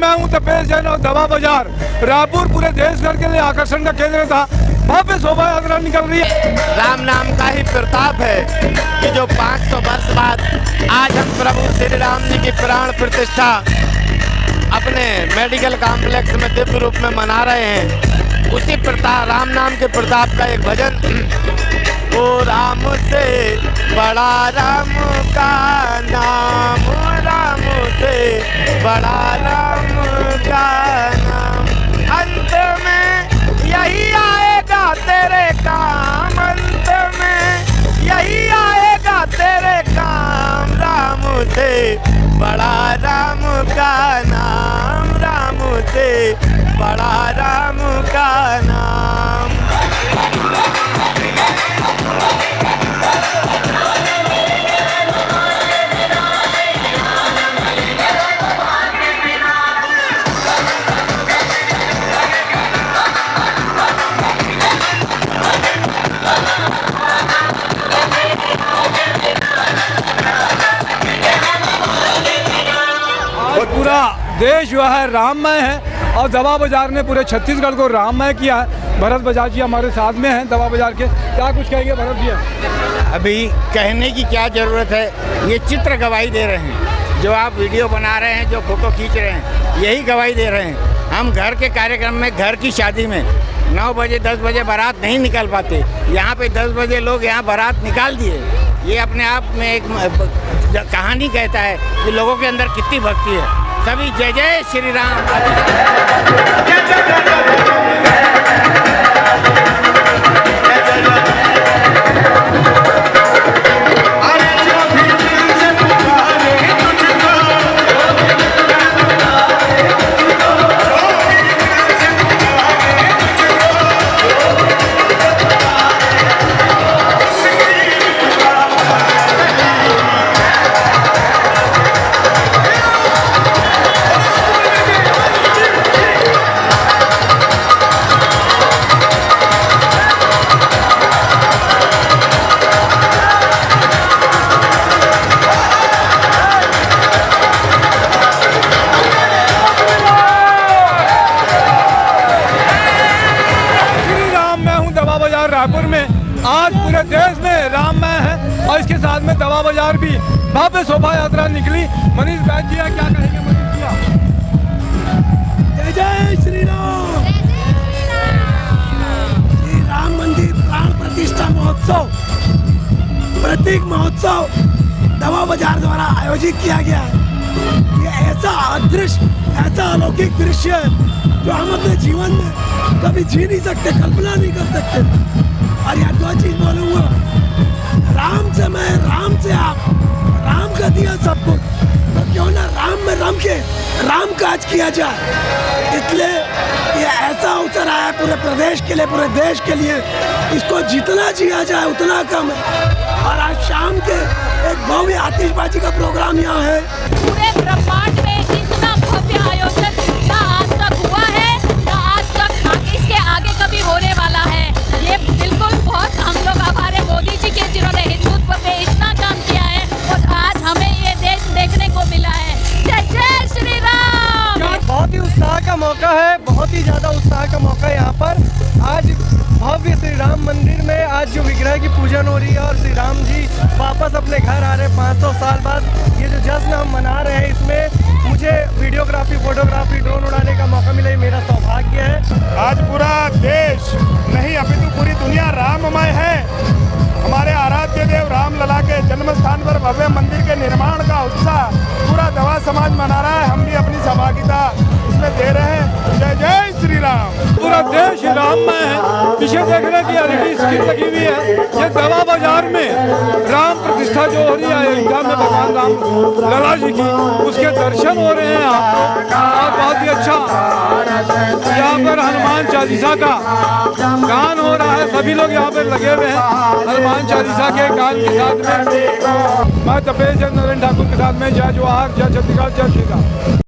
मैं हूँ तपेश जैन और दवा बाजार रायपुर पूरे देश भर के लिए आकर्षण का केंद्र था। भव्य शोभा यात्रा निकल रही है। राम नाम का ही प्रताप है कि जो 500 वर्ष बाद आज हम प्रभु श्री राम जी की प्राण प्रतिष्ठा अपने मेडिकल कॉम्प्लेक्स में दिव्य रूप में मना रहे हैं। उसी प्रताप राम नाम के प्रताप का एक भजन, ओ राम से बड़ा राम का नाम, राम से बड़ा राम का नाम, अंत में यही आएगा तेरे काम, अंत में यही आएगा तेरे काम, राम से बड़ा राम का नाम, राम से बड़ा राम का नाम। पूरा देश जो है राममय है और दवा बाजार ने पूरे छत्तीसगढ़ को राममय किया है। भरत बजाज जी हमारे साथ में हैं दवा बाजार के, क्या कुछ कहेंगे भरत जी? अभी कहने की क्या ज़रूरत है, ये चित्र गवाही दे रहे हैं। जो आप वीडियो बना रहे हैं, जो फोटो खींच रहे हैं, यही गवाही दे रहे हैं। हम घर के कार्यक्रम में, घर की शादी में 9 बजे 10 बजे बारात नहीं निकाल पाते, यहाँ पे 10 बजे लोग यहाँ बारात निकाल दिए। ये अपने आप में एक कहानी कहता है कि लोगों के अंदर कितनी भक्ति है। सभी जय जय श्री राम। रायपुर में आज पूरे देश में राममय है और इसके साथ में दवा बाजार भी भव्य शोभा यात्रा निकली। मनीष बैद जी क्या कहेंगे? मनीष जी, जय जय श्री राम। श्री राम मंदिर प्राण प्रतिष्ठा महोत्सव, प्रतीक महोत्सव दवा बाजार द्वारा आयोजित किया गया है। ये ऐसा अदृश्य, ऐसा अलौकिक दृश्य है जो हम अपने जीवन में कभी जी नहीं सकते, कल्पना नहीं कर सकते। और यह 2 चीज बोलूँगा, राम से मैं, राम से आप, राम का दिया सब कुछ, तो क्यों ना राम में रम के राम काज किया जाए। इसलिए ये ऐसा अवसर आया पूरे प्रदेश के लिए, पूरे देश के लिए। इसको जितना जिया जाए उतना कम है। और आज शाम के एक भव्य आतिशबाजी का प्रोग्राम यहाँ है। पूरे ब्रह्मांड में इतना भव्य आयोजन ना आज तक हुआ है, ना आज तक इसके आगे कभी होने वाला है। ये बिल्कुल बहुत हम लोग आभार है मोदी जी के, जिन्होंने हिंदुत्व पे इतना काम किया है और आज हमें ये देश देखने को मिला है। जय जय श्री राम। बहुत ही उत्साह का मौका है, बहुत ही ज़्यादा उत्साह का मौका है यहाँ पर। आज भव्य श्री राम मंदिर में आज जो विग्रह की पूजन हो रही है और श्री राम जी वापस अपने घर आ रहे हैं 500 साल बाद। ये जो जश्न हम मना रहे हैं, इसमें मुझे वीडियोग्राफी, फोटोग्राफी, ड्रोन उड़ाने का मौका मिला, ये मेरा सौभाग्य है। आज पूरा देश नहीं अपितु पूरी दुनिया राममय है। हमारे आराध्य देव राम लला के जन्म स्थान पर भव्य मंदिर के निर्माण का उत्साह पूरा दवा समाज मना रहा है। हम भी अपनी सहभागिता इसमें दे रहे हैं। जय जय श्री राम। पूरा देश राममय है। पीछे देखने की एलईडी स्क्रीन लगी हुई है। ये दवा बाजार में राम प्रतिष्ठा जो हो रही है अयोध्या में भगवान राम लला जी की, उसके दर्शन हो रहे हैं आपको। और बहुत ही अच्छा यहाँ पर हनुमान चालीसा का गान हो रहा है। सभी लोग यहाँ पर लगे हुए हैं हनुमान चालीसा के गान के साथ में। मैं तपेश जैन ठाकुर के साथ में जय जवाहर, जय छत्तीसगढ़, जय श्री राम।